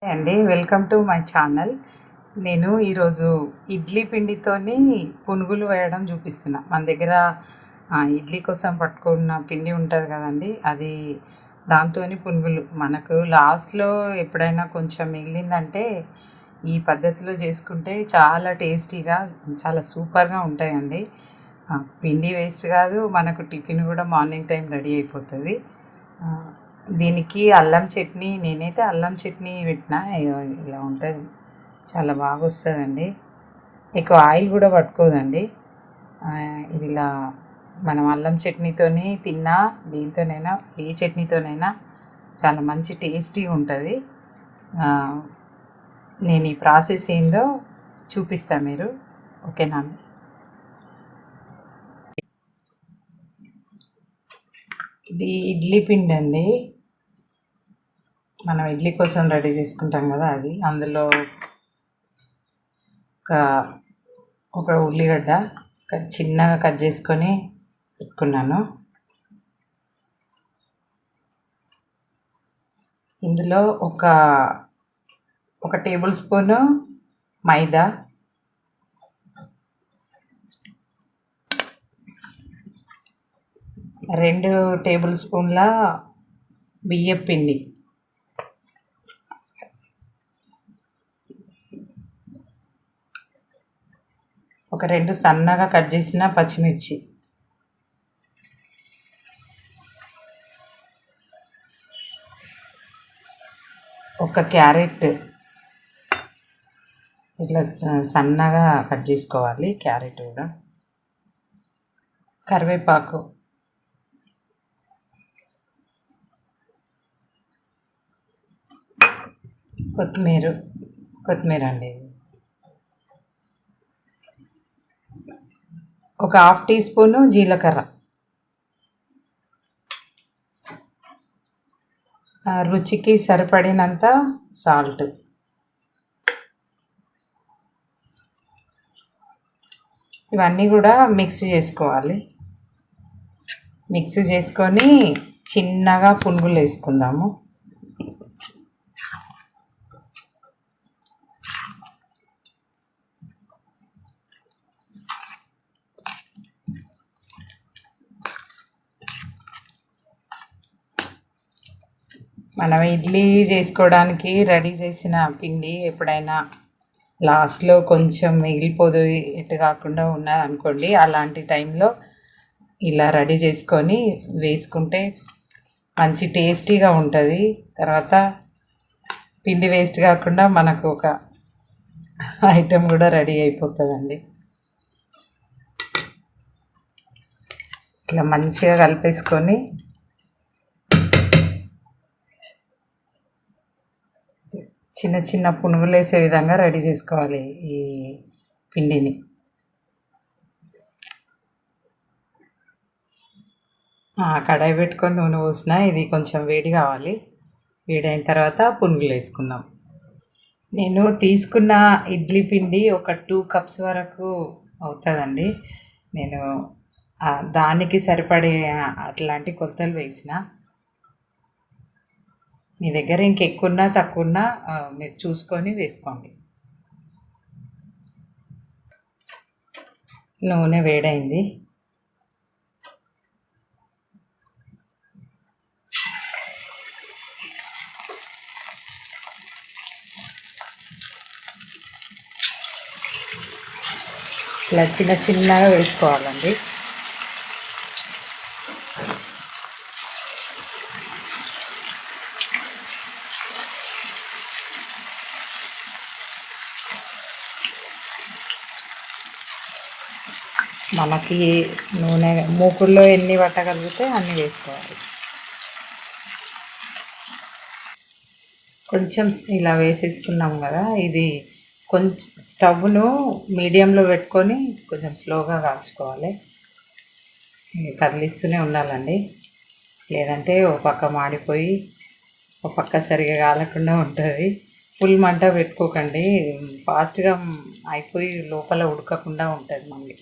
అండి welcome to my channel. నేను ఈరోజు ఇడ్లీ పిండితోని పునుగులు వేయడం చూపిస్తున్నా. మన దగ్గర ఇడ్లీ కోసం పట్టుకున్న పిండి ఉంటుంది కదండి, అది దాంతోని పునుగులు. మనకు లాస్ట్లో ఎప్పుడైనా కొంచెం మిగిలిందంటే ఈ పద్ధతిలో చేసుకుంటే చాలా టేస్టీగా, చాలా సూపర్గా ఉంటాయండి. పిండి వేస్ట్ కాదు, మనకు టిఫిన్ కూడా మార్నింగ్ టైం రెడీ అయిపోతుంది. దీనికి అల్లం చట్నీ, నేనైతే అల్లం చట్నీ పెట్టిన, ఇలా ఉంటుంది, చాలా బాగా వస్తుందండి. ఎక్కువ ఆయిల్ కూడా పట్టుకోదండి. ఇది ఇలా మనం అల్లం చట్నీతోని తిన్నా, దీంతోనైనా, ఏ చట్నీతోనైనా చాలా మంచి టేస్టీగా ఉంటుంది. నేను ఈ ప్రాసెస్ ఏందో చూపిస్తాను, మీరు ఓకేనా అండి? ఇది ఇడ్లీ పిండి అండి, మనం ఇడ్లీ కోసం రెడీ చేసుకుంటాం కదా అది. అందులో ఒక ఉల్లిగడ్డ చిన్నగా కట్ చేసుకొని పెట్టుకున్నాను. ఇందులో ఒక టేబుల్ స్పూను మైదా, రెండు టేబుల్ స్పూన్ల బియ్యం పిండి, ఒక రెండు సన్నగా కట్ చేసిన పచ్చిమిర్చి, ఒక క్యారెట్ ఇట్లా సన్నగా కట్ చేసుకోవాలి, క్యారెట్ కూడా, కరివేపాకు, కొత్తిమీర అండి, ఒక హాఫ్ టీ స్పూను జీలకర్ర, రుచికి సరిపడినంత సాల్ట్, ఇవన్నీ కూడా మిక్స్ చేసుకోవాలి. మిక్స్ చేసుకొని చిన్నగా పునుగులు వేసుకుందాము. మనం ఇడ్లీ చేసుకోవడానికి రెడీ చేసిన పిండి ఎప్పుడైనా లాస్ట్లో కొంచెం మిగిలిపోదు ఎటు కాకుండా ఉన్నది అనుకోండి, అలాంటి టైంలో ఇలా రెడీ చేసుకొని వేసుకుంటే మంచి టేస్టీగా ఉంటుంది. తర్వాత పిండి వేస్ట్ కాకుండా మనకు ఒక ఐటెం కూడా రెడీ అయిపోతుందండి. ఇట్లా మంచిగా కలిపేసుకొని చిన్న చిన్న పునుగులు వేసే విధంగా రెడీ చేసుకోవాలి ఈ పిండిని. కడాయి పెట్టుకొని నూనె పోసిన, ఇది కొంచెం వేడి కావాలి. వేడైన తర్వాత పునుగులు వేసుకుందాం. నేను తీసుకున్న ఇడ్లీ పిండి ఒక 2 కప్స్ వరకు అవుతుందండి. నేను దానికి సరిపడే అట్లాంటి కొలతలు వేసిన. మీ దగ్గర ఇంకెక్కువన్నా తక్కువన్నా మీరు చూసుకొని వేసుకోండి. నూనె వేడైంది, ఇలా చిన్న చిన్నగా వేసుకోవాలండి. మనకి నూనె మూకుల్లో ఎన్ని పట్టగలిగితే అన్నీ వేసుకోవాలి. కొంచెం ఇలా వేసేసుకున్నాం కదా, ఇది కొంచెం స్టవ్ను మీడియంలో పెట్టుకొని కొంచెం స్లోగా కాల్చుకోవాలి. కదిలిస్తూనే ఉండాలండి, లేదంటే ఒక పక్క మాడిపోయి ఒక పక్క సరిగా కాలకుండా ఉంటుంది. ఫుల్ మంట పెట్టుకోకండి, ఫాస్ట్గా అయిపోయి లోపల ఉడకకుండా ఉంటుంది మళ్ళీ.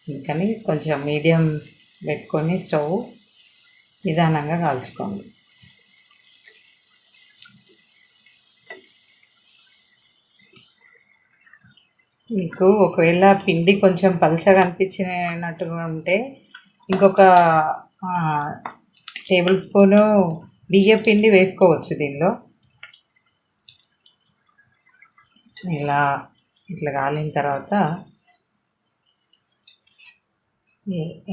అందుకని కొంచెం మీడియం పెట్టుకొని స్టవ్ నిదానంగా కాల్చుకోండి. మీకు ఒకవేళ పిండి కొంచెం పలచగా అనిపించినట్టుగా ఉంటే ఇంకొక టేబుల్ స్పూను బియ్య పిండి వేసుకోవచ్చు దీనిలో. ఇట్లా కాలిన తర్వాత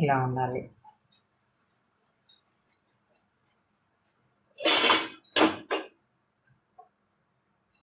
ఇలా ఉండాలి.